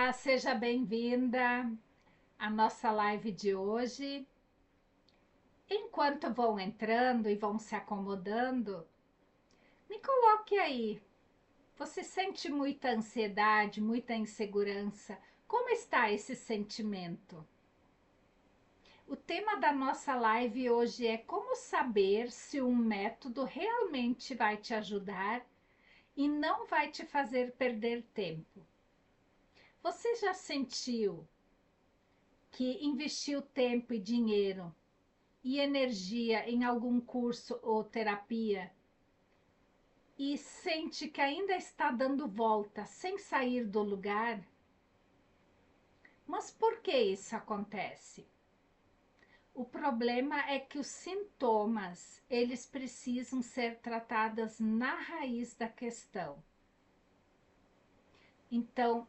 Seja bem-vinda à nossa live de hoje. Enquanto vão entrando e vão se acomodando, me coloque aí. Você sente muita ansiedade, muita insegurança? Como está esse sentimento? O tema da nossa live hoje é como saber se um método realmente vai te ajudar e não vai te fazer perder tempo. Você já sentiu que investiu tempo e dinheiro e energia em algum curso ou terapia e sente que ainda está dando volta sem sair do lugar? Mas por que isso acontece? O problema é que os sintomas, eles precisam ser tratados na raiz da questão. Então,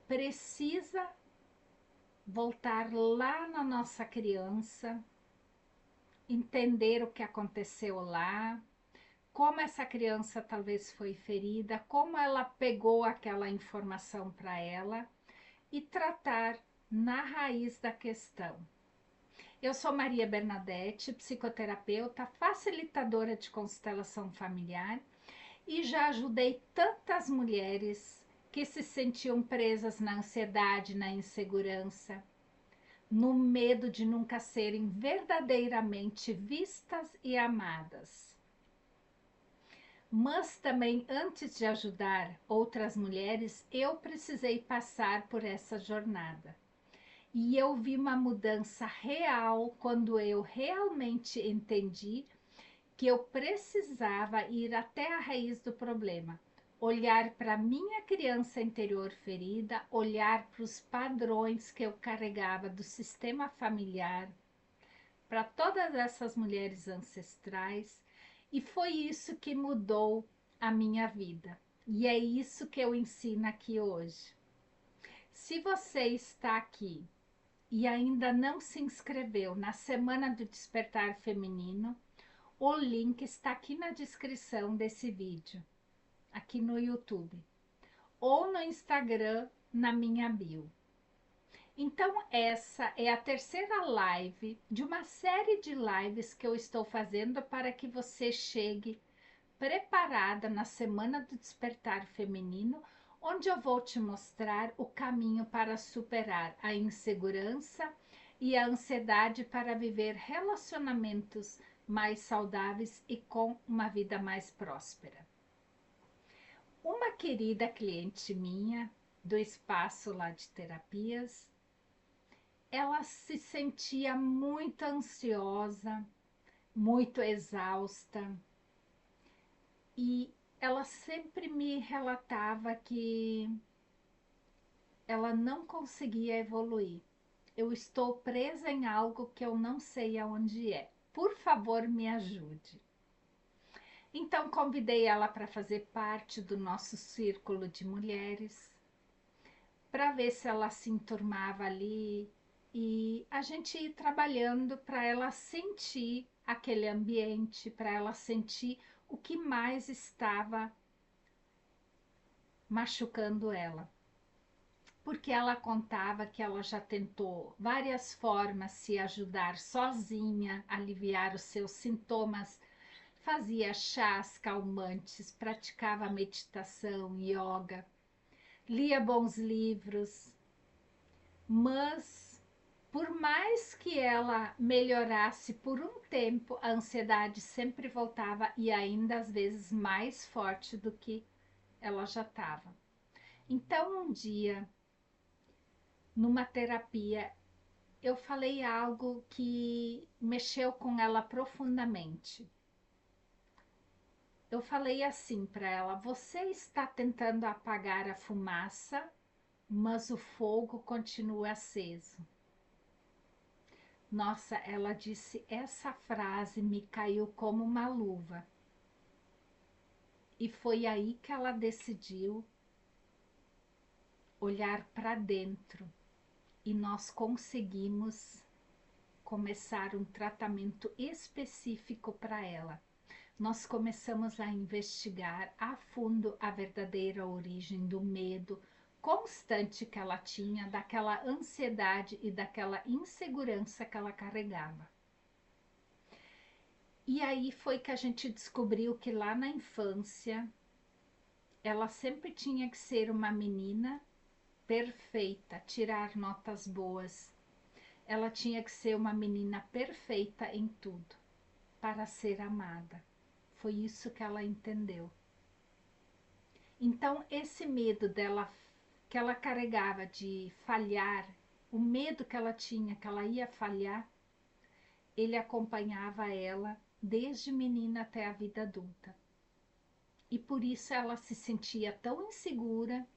precisa voltar lá na nossa criança, entender o que aconteceu lá, como essa criança talvez foi ferida, como ela pegou aquela informação para ela e tratar na raiz da questão. Eu sou Maria Bernadette, psicoterapeuta, facilitadora de constelação familiar e já ajudei tantas mulheres que se sentiam presas na ansiedade, na insegurança, no medo de nunca serem verdadeiramente vistas e amadas. Mas também, antes de ajudar outras mulheres, eu precisei passar por essa jornada. E eu vi uma mudança real quando eu realmente entendi que eu precisava ir até a raiz do problema. Olhar para minha criança interior ferida, olhar para os padrões que eu carregava do sistema familiar, para todas essas mulheres ancestrais, e foi isso que mudou a minha vida. E é isso que eu ensino aqui hoje. Se você está aqui e ainda não se inscreveu na Semana do Despertar Feminino, o link está aqui na descrição desse vídeo, aqui no YouTube, ou no Instagram, na minha bio. Então, essa é a terceira live de uma série de lives que eu estou fazendo para que você chegue preparada na Semana do Despertar Feminino, onde eu vou te mostrar o caminho para superar a insegurança e a ansiedade para viver relacionamentos mais saudáveis e com uma vida mais próspera. Uma querida cliente minha do espaço lá de terapias, ela se sentia muito ansiosa, muito exausta, e ela sempre me relatava que ela não conseguia evoluir. Eu estou presa em algo que eu não sei aonde é. Por favor, me ajude. Então, convidei ela para fazer parte do nosso círculo de mulheres, para ver se ela se enturmava ali e a gente ir trabalhando para ela sentir aquele ambiente, para ela sentir o que mais estava machucando ela. Porque ela contava que ela já tentou várias formas se ajudar sozinha, aliviar os seus sintomas, fazia chás calmantes, praticava meditação, yoga, lia bons livros, mas por mais que ela melhorasse por um tempo, a ansiedade sempre voltava e ainda às vezes mais forte do que ela já estava. Então um dia, numa terapia, eu falei algo que mexeu com ela profundamente. Eu falei assim para ela: você está tentando apagar a fumaça, mas o fogo continua aceso. Nossa, ela disse essa frase, me caiu como uma luva. E foi aí que ela decidiu olhar para dentro e nós conseguimos começar um tratamento específico para ela. Nós começamos a investigar a fundo a verdadeira origem do medo, constante que ela tinha, daquela ansiedade e daquela insegurança que ela carregava. E aí foi que a gente descobriu que lá na infância ela sempre tinha que ser uma menina perfeita, tirar notas boas. Ela tinha que ser uma menina perfeita em tudo, para ser amada. Foi isso que ela entendeu. Então, esse medo dela, que ela carregava de falhar, o medo que ela tinha que ela ia falhar, ele acompanhava ela desde menina até a vida adulta. E por isso ela se sentia tão insegura,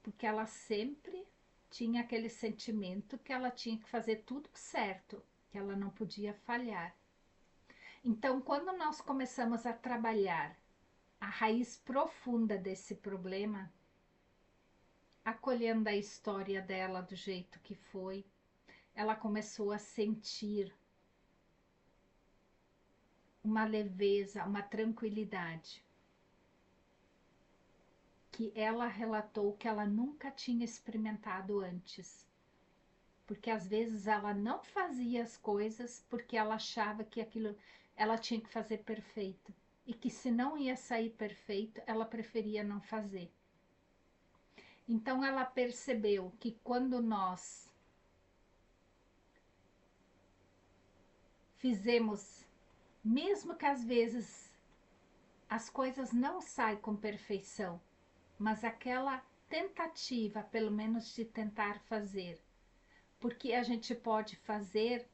porque ela sempre tinha aquele sentimento que ela tinha que fazer tudo certo, que ela não podia falhar. Então, quando nós começamos a trabalhar a raiz profunda desse problema, acolhendo a história dela do jeito que foi, ela começou a sentir uma leveza, uma tranquilidade, que ela relatou que ela nunca tinha experimentado antes. Porque às vezes ela não fazia as coisas porque ela achava que aquilo ela tinha que fazer perfeito. E que se não ia sair perfeito, ela preferia não fazer. Então ela percebeu que quando nós fizemos, mesmo que às vezes as coisas não saem com perfeição, mas aquela tentativa, pelo menos de tentar fazer, porque a gente pode fazer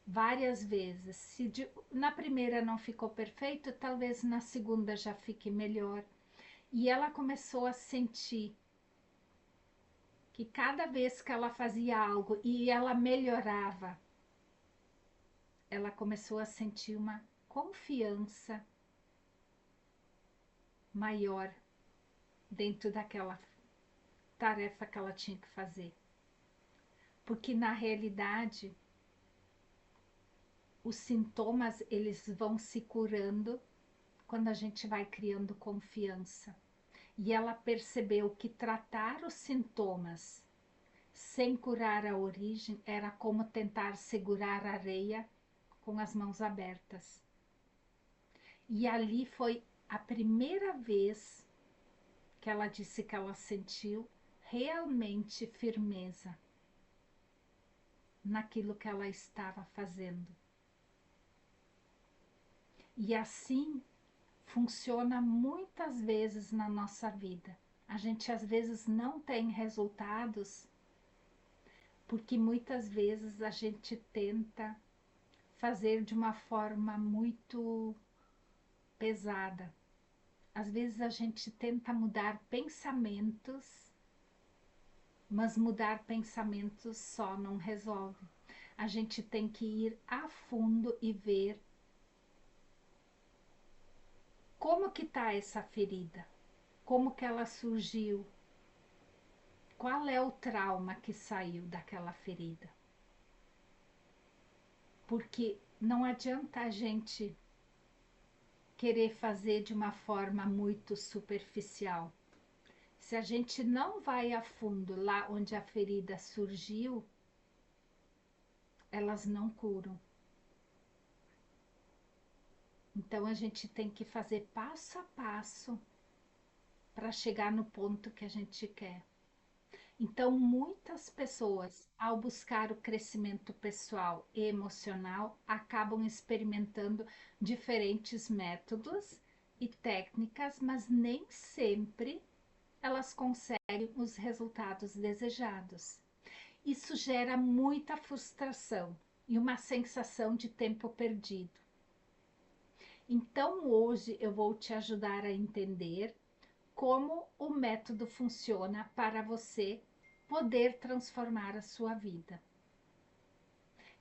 várias vezes. Se na primeira não ficou perfeito, talvez na segunda já fique melhor. E ela começou a sentir que cada vez que ela fazia algo e ela melhorava, ela começou a sentir uma confiança maior dentro daquela tarefa que ela tinha que fazer. Porque na realidade, os sintomas eles vão se curando quando a gente vai criando confiança. E ela percebeu que tratar os sintomas sem curar a origem era como tentar segurar a areia com as mãos abertas. E ali foi a primeira vez que ela disse que ela sentiu realmente firmeza naquilo que ela estava fazendo. E assim funciona muitas vezes na nossa vida. A gente às vezes não tem resultados porque muitas vezes a gente tenta fazer de uma forma muito pesada. Às vezes a gente tenta mudar pensamentos, mas mudar pensamentos só não resolve. A gente tem que ir a fundo e ver como que está essa ferida, como que ela surgiu, qual é o trauma que saiu daquela ferida. Porque não adianta a gente querer fazer de uma forma muito superficial. Se a gente não vai a fundo lá onde a ferida surgiu, elas não curam. Então a gente tem que fazer passo a passo para chegar no ponto que a gente quer. Então muitas pessoas, ao buscar o crescimento pessoal e emocional, acabam experimentando diferentes métodos e técnicas, mas nem sempre elas conseguem os resultados desejados. Isso gera muita frustração e uma sensação de tempo perdido. Então, hoje eu vou te ajudar a entender como o método funciona para você poder transformar a sua vida.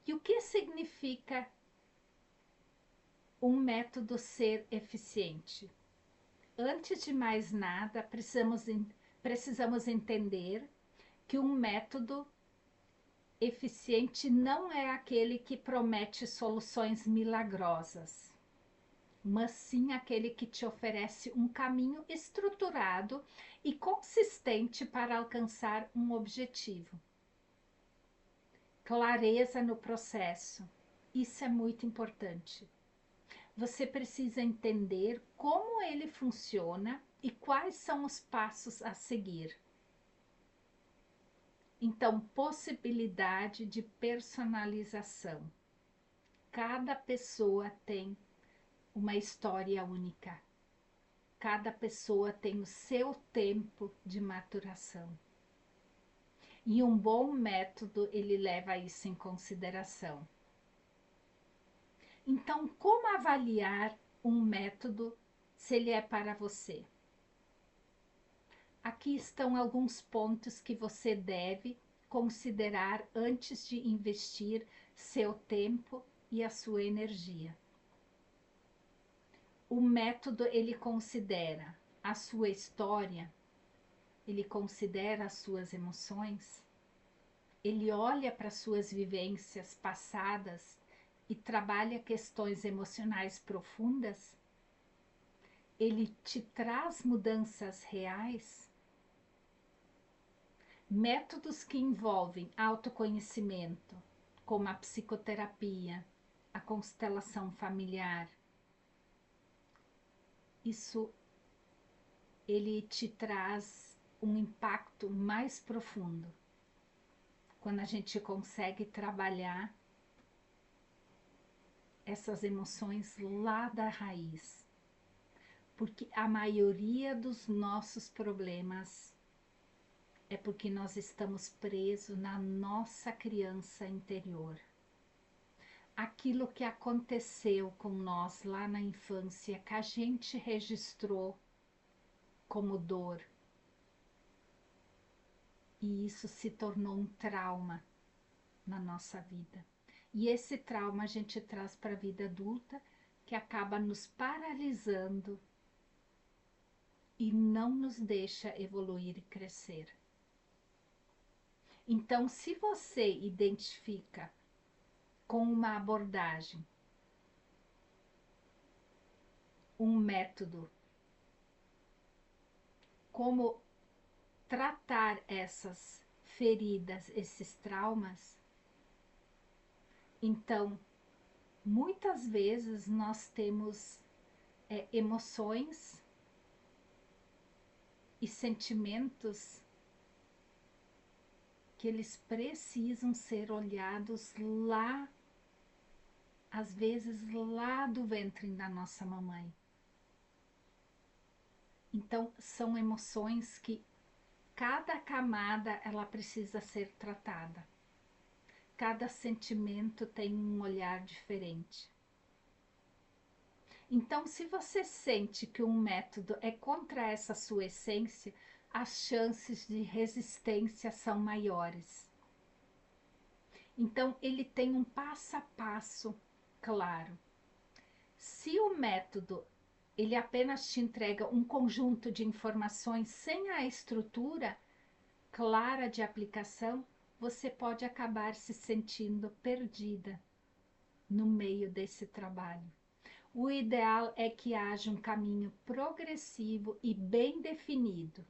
E o que significa um método ser eficiente? Antes de mais nada, precisamos entender que um método eficiente não é aquele que promete soluções milagrosas. mas sim aquele que te oferece um caminho estruturado e consistente para alcançar um objetivo. Clareza no processo. Isso é muito importante. Você precisa entender como ele funciona e quais são os passos a seguir. Então, possibilidade de personalização. Cada pessoa tem uma história única. Cada pessoa tem o seu tempo de maturação. E um bom método, ele leva isso em consideração. Então, como avaliar um método se ele é para você? Aqui estão alguns pontos que você deve considerar antes de investir seu tempo e a sua energia. O método, ele considera a sua história, ele considera as suas emoções, ele olha para suas vivências passadas e trabalha questões emocionais profundas, ele te traz mudanças reais. Métodos que envolvem autoconhecimento, como a psicoterapia, a constelação familiar, isso ele te traz um impacto mais profundo. Quando a gente consegue trabalhar essas emoções lá da raiz. Porque a maioria dos nossos problemas é porque nós estamos presos na nossa criança interior. Aquilo que aconteceu com nós lá na infância, que a gente registrou como dor. E isso se tornou um trauma na nossa vida. E esse trauma a gente traz para a vida adulta, que acaba nos paralisando e não nos deixa evoluir e crescer. Então, se você identifica com uma abordagem, um método, como tratar essas feridas, esses traumas, então, muitas vezes nós temos emoções e sentimentos que eles precisam ser olhados lá, às vezes lá do ventre da nossa mamãe. Então, são emoções que cada camada ela precisa ser tratada. Cada sentimento tem um olhar diferente. Então, se você sente que um método é contra essa sua essência, as chances de resistência são maiores. Então, ele tem um passo a passo claro. Se o método ele apenas te entrega um conjunto de informações sem a estrutura clara de aplicação, você pode acabar se sentindo perdida no meio desse trabalho. O ideal é que haja um caminho progressivo e bem definido.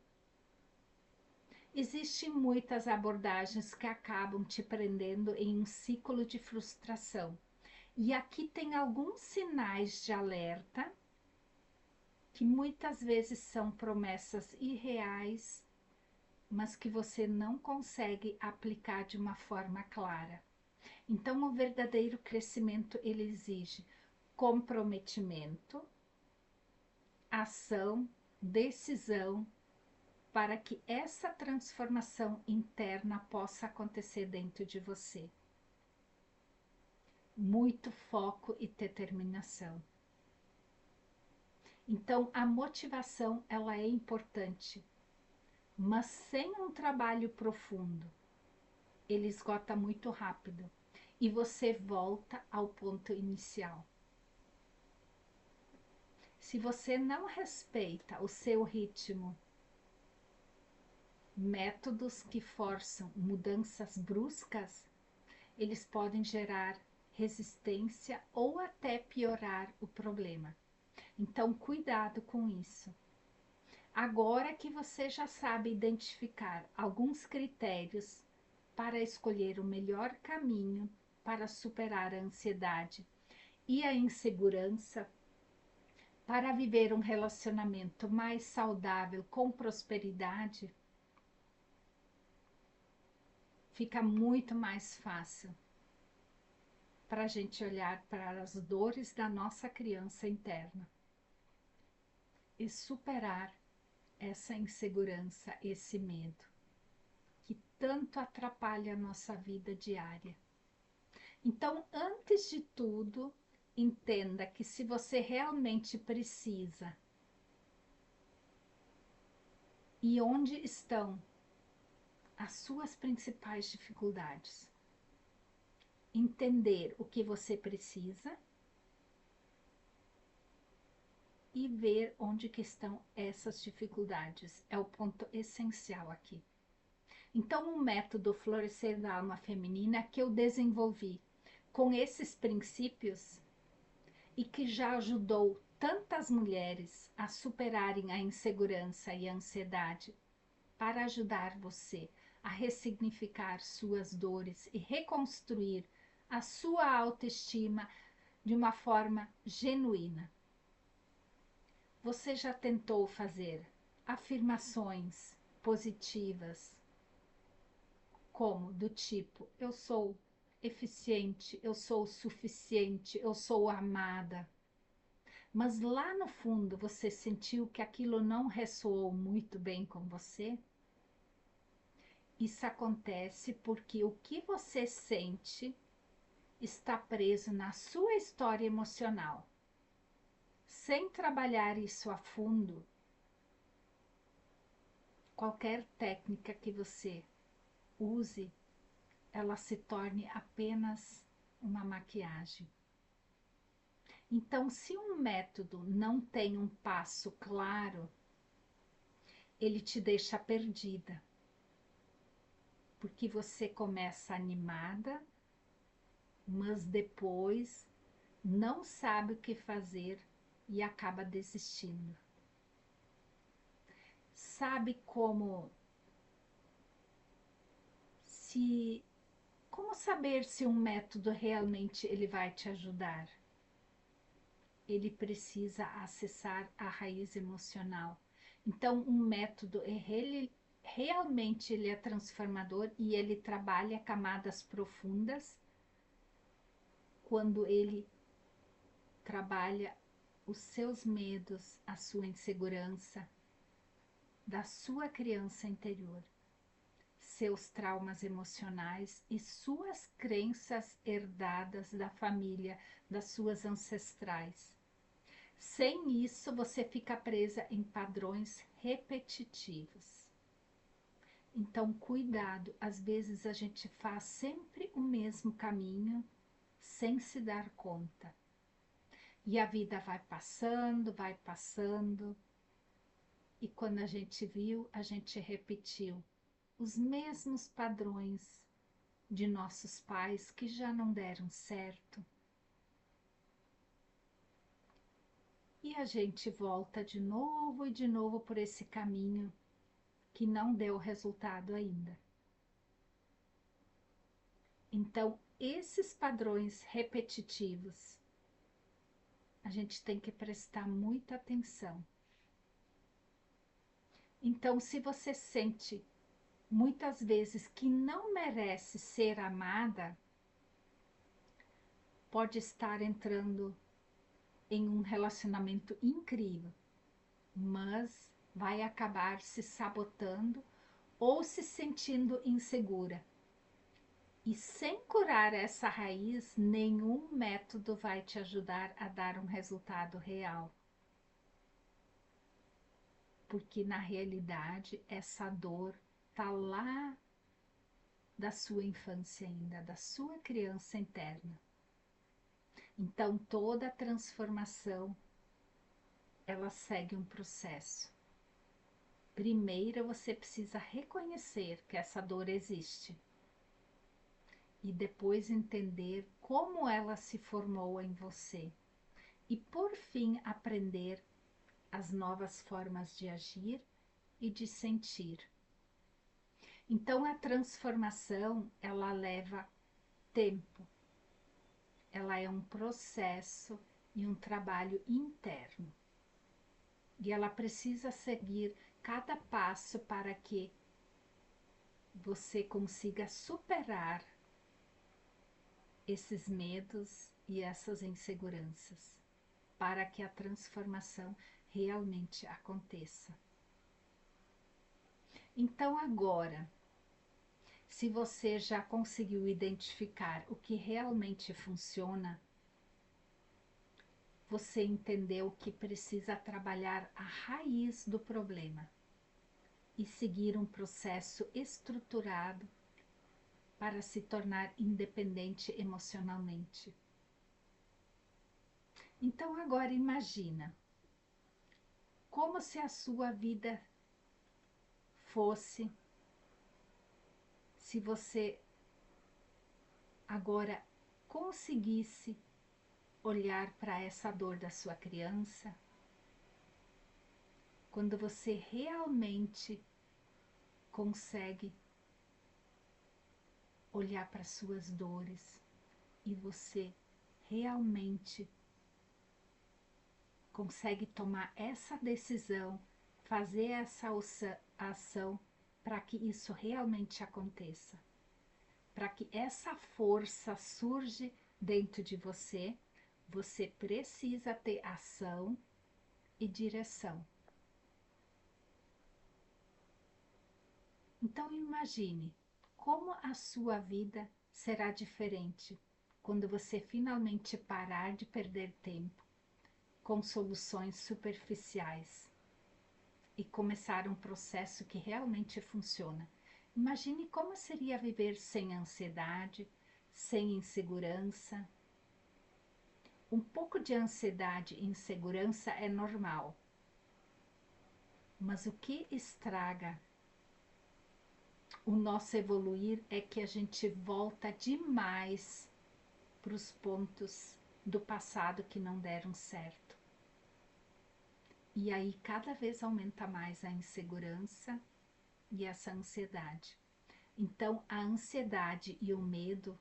Existem muitas abordagens que acabam te prendendo em um ciclo de frustração. E aqui tem alguns sinais de alerta que muitas vezes são promessas irreais, mas que você não consegue aplicar de uma forma clara. Então, o verdadeiro crescimento, ele exige comprometimento, ação, decisão, para que essa transformação interna possa acontecer dentro de você. Muito foco e determinação. Então, a motivação, ela é importante, mas sem um trabalho profundo, ele esgota muito rápido e você volta ao ponto inicial. Se você não respeita o seu ritmo, métodos que forçam mudanças bruscas, eles podem gerar resistência ou até piorar o problema. Então, cuidado com isso. Agora que você já sabe identificar alguns critérios para escolher o melhor caminho para superar a ansiedade e a insegurança, para viver um relacionamento mais saudável com prosperidade, fica muito mais fácil para a gente olhar para as dores da nossa criança interna e superar essa insegurança, esse medo que tanto atrapalha a nossa vida diária. Então, antes de tudo, entenda que se você realmente precisa e onde estão as suas principais dificuldades, entender o que você precisa e ver onde que estão essas dificuldades. É o ponto essencial aqui. Então, o método Florescer da Alma Feminina que eu desenvolvi com esses princípios e que já ajudou tantas mulheres a superarem a insegurança e a ansiedade, para ajudar você a ressignificar suas dores e reconstruir a sua autoestima de uma forma genuína. Você já tentou fazer afirmações positivas, como do tipo: eu sou eficiente, eu sou suficiente, eu sou amada? Mas lá no fundo você sentiu que aquilo não ressoou muito bem com você? Isso acontece porque o que você sente está preso na sua história emocional. Sem trabalhar isso a fundo, qualquer técnica que você use, ela se torne apenas uma maquiagem. Então, se um método não tem um passo claro, ele te deixa perdida. Porque você começa animada, mas depois não sabe o que fazer e acaba desistindo. Sabe como saber se um método realmente ele vai te ajudar? Ele precisa acessar a raiz emocional. Então, um método realmente ele é transformador e ele trabalha camadas profundas quando ele trabalha os seus medos, a sua insegurança, da sua criança interior, seus traumas emocionais e suas crenças herdadas da família, das suas ancestrais. Sem isso, você fica presa em padrões repetitivos. Então, cuidado, às vezes a gente faz sempre o mesmo caminho sem se dar conta. E a vida vai passando, e quando a gente viu, a gente repetiu os mesmos padrões de nossos pais que já não deram certo. E a gente volta de novo e de novo por esse caminho que não deu resultado ainda. Então, esses padrões repetitivos, a gente tem que prestar muita atenção. Então, se você sente muitas vezes que não merece ser amada, pode estar entrando em um relacionamento incrível, mas vai acabar se sabotando ou se sentindo insegura. E sem curar essa raiz, nenhum método vai te ajudar a dar um resultado real. Porque na realidade essa dor está lá da sua infância ainda, da sua criança interna. Então toda transformação ela segue um processo. Primeiro você precisa reconhecer que essa dor existe e depois entender como ela se formou em você e, por fim, aprender as novas formas de agir e de sentir. Então, a transformação, ela leva tempo. Ela é um processo e um trabalho interno. E ela precisa seguir cada passo para que você consiga superar esses medos e essas inseguranças, para que a transformação realmente aconteça. Então, agora, se você já conseguiu identificar o que realmente funciona, você entendeu que precisa trabalhar a raiz do problema e seguir um processo estruturado para se tornar independente emocionalmente. Então agora imagina como se a sua vida fosse se você agora conseguisse olhar para essa dor da sua criança, quando você realmente consegue olhar para suas dores e você realmente consegue tomar essa decisão, fazer essa ação para que isso realmente aconteça, para que essa força surja dentro de você, você precisa ter ação e direção. Então imagine como a sua vida será diferente quando você finalmente parar de perder tempo com soluções superficiais e começar um processo que realmente funciona. Imagine como seria viver sem ansiedade, sem insegurança. Um pouco de ansiedade e insegurança é normal, mas o que estraga o nosso evoluir é que a gente volta demais para os pontos do passado que não deram certo. E aí cada vez aumenta mais a insegurança e essa ansiedade. Então a ansiedade e o medo,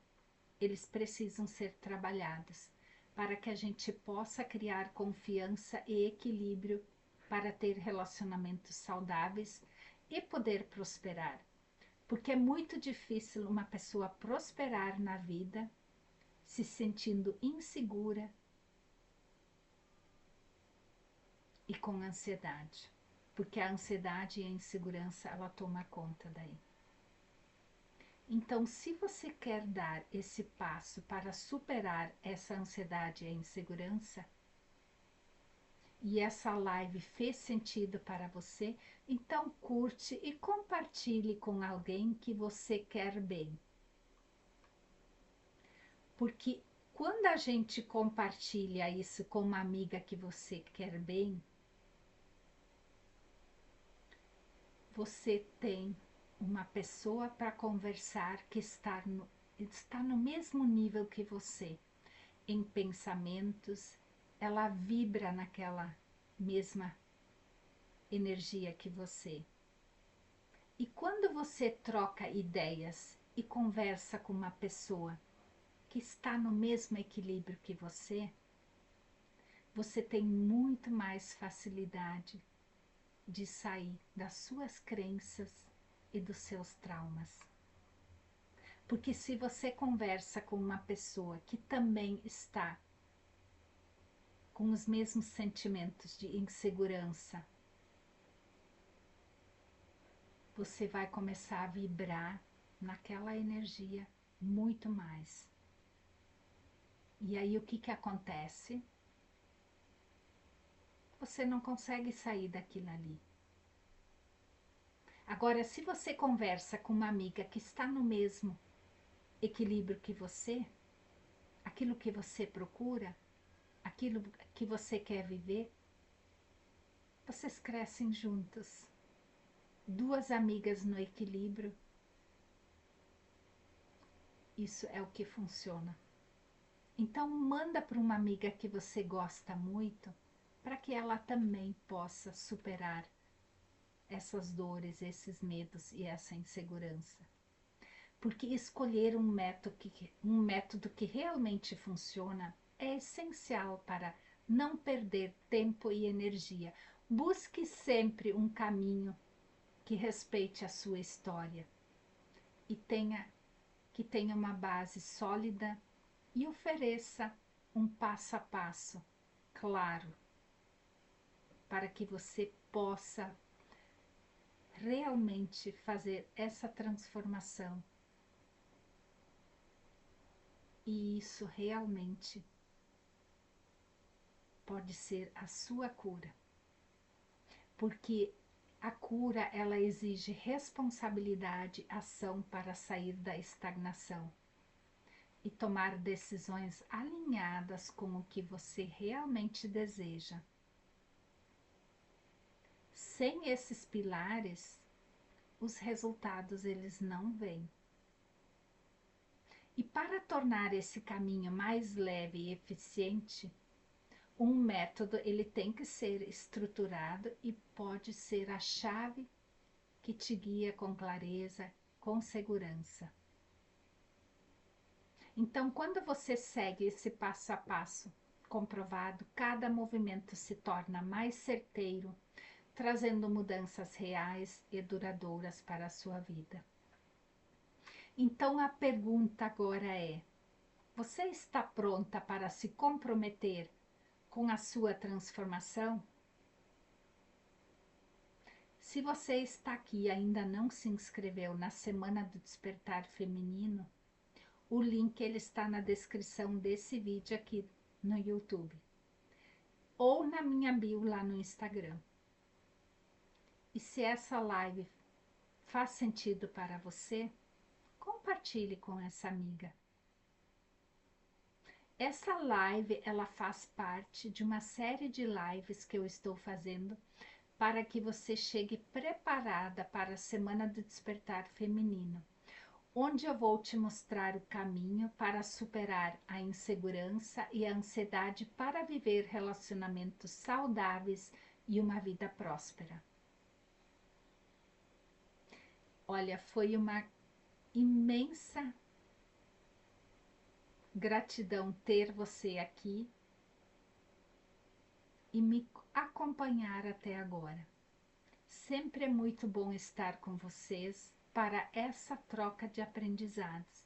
eles precisam ser trabalhados para que a gente possa criar confiança e equilíbrio para ter relacionamentos saudáveis e poder prosperar. Porque é muito difícil uma pessoa prosperar na vida se sentindo insegura e com ansiedade. Porque a ansiedade e a insegurança, ela toma conta daí. Então, se você quer dar esse passo para superar essa ansiedade e a insegurança, e essa live fez sentido para você, então curte e compartilhe com alguém que você quer bem. Porque quando a gente compartilha isso com uma amiga que você quer bem, você tem uma pessoa para conversar que está no mesmo nível que você, em pensamentos, ela vibra naquela mesma energia que você. E quando você troca ideias e conversa com uma pessoa que está no mesmo equilíbrio que você tem muito mais facilidade de sair das suas crenças e dos seus traumas. Porque se você conversa com uma pessoa que também está com os mesmos sentimentos de insegurança, você vai começar a vibrar naquela energia muito mais. E aí o que acontece? Você não consegue sair daquilo ali. Agora, se você conversa com uma amiga que está no mesmo equilíbrio que você, aquilo que você procura, aquilo que você quer viver, vocês crescem juntos. Duas amigas no equilíbrio, isso é o que funciona. Então manda para uma amiga que você gosta muito, para que ela também possa superar essas dores, esses medos e essa insegurança. Porque escolher um método que realmente funciona é essencial para não perder tempo e energia. Busque sempre um caminho que respeite a sua história e que tenha uma base sólida e ofereça um passo a passo claro para que você possa realmente fazer essa transformação. E isso realmente pode ser a sua cura. Porque a cura, ela exige responsabilidade, ação para sair da estagnação e tomar decisões alinhadas com o que você realmente deseja. Sem esses pilares, os resultados eles não vêm. E para tornar esse caminho mais leve e eficiente, um método ele tem que ser estruturado e pode ser a chave que te guia com clareza, com segurança. Então, quando você segue esse passo a passo comprovado, cada movimento se torna mais certeiro, trazendo mudanças reais e duradouras para a sua vida. Então, a pergunta agora é: você está pronta para se comprometer com a sua transformação? Se você está aqui e ainda não se inscreveu na Semana do Despertar Feminino, o link ele está na descrição desse vídeo aqui no YouTube ou na minha bio lá no Instagram. E se essa live faz sentido para você, compartilhe com essa amiga. Essa live ela faz parte de uma série de lives que eu estou fazendo para que você chegue preparada para a Semana do Despertar Feminino, onde eu vou te mostrar o caminho para superar a insegurança e a ansiedade para viver relacionamentos saudáveis e uma vida próspera. Olha, foi uma imensa gratidão ter você aqui e me acompanhar até agora. Sempre é muito bom estar com vocês para essa troca de aprendizados.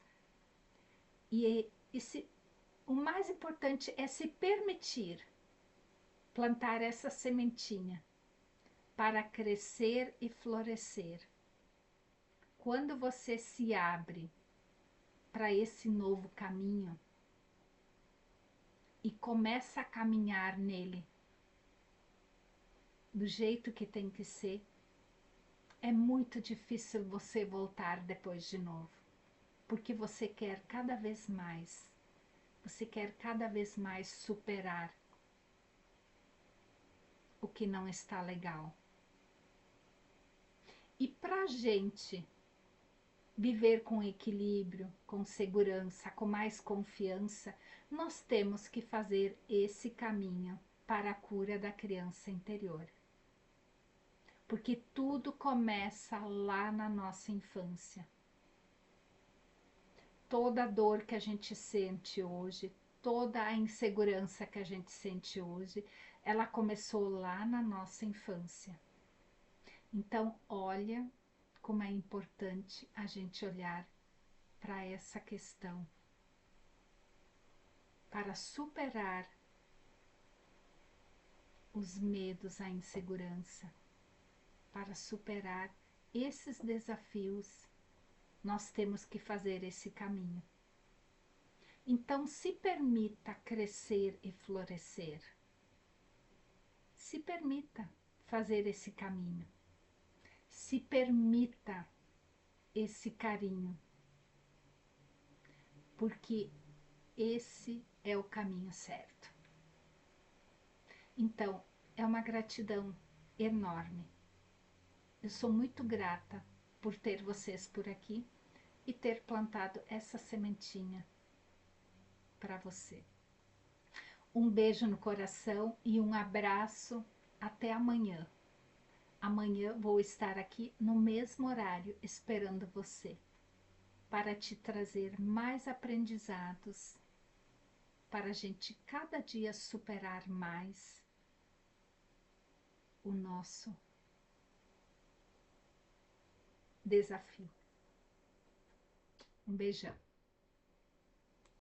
O mais importante é se permitir plantar essa sementinha para crescer e florescer. Quando você se abre para esse novo caminho e começa a caminhar nele do jeito que tem que ser, é muito difícil você voltar depois de novo, porque você quer cada vez mais, você quer cada vez mais superar o que não está legal. E para a gente viver com equilíbrio, com segurança, com mais confiança, nós temos que fazer esse caminho para a cura da criança interior. Porque tudo começa lá na nossa infância. Toda a dor que a gente sente hoje, toda a insegurança que a gente sente hoje, ela começou lá na nossa infância. Então, olha como é importante a gente olhar para essa questão, para superar os medos, a insegurança, para superar esses desafios, nós temos que fazer esse caminho. Então, se permita crescer e florescer. Se permita fazer esse caminho. Se permita esse carinho, porque esse é o caminho certo. Então, é uma gratidão enorme. Eu sou muito grata por ter vocês por aqui e ter plantado essa sementinha para você. Um beijo no coração e um abraço. Até amanhã. Amanhã vou estar aqui no mesmo horário esperando você para te trazer mais aprendizados, para a gente cada dia superar mais o nosso desafio. Um beijão.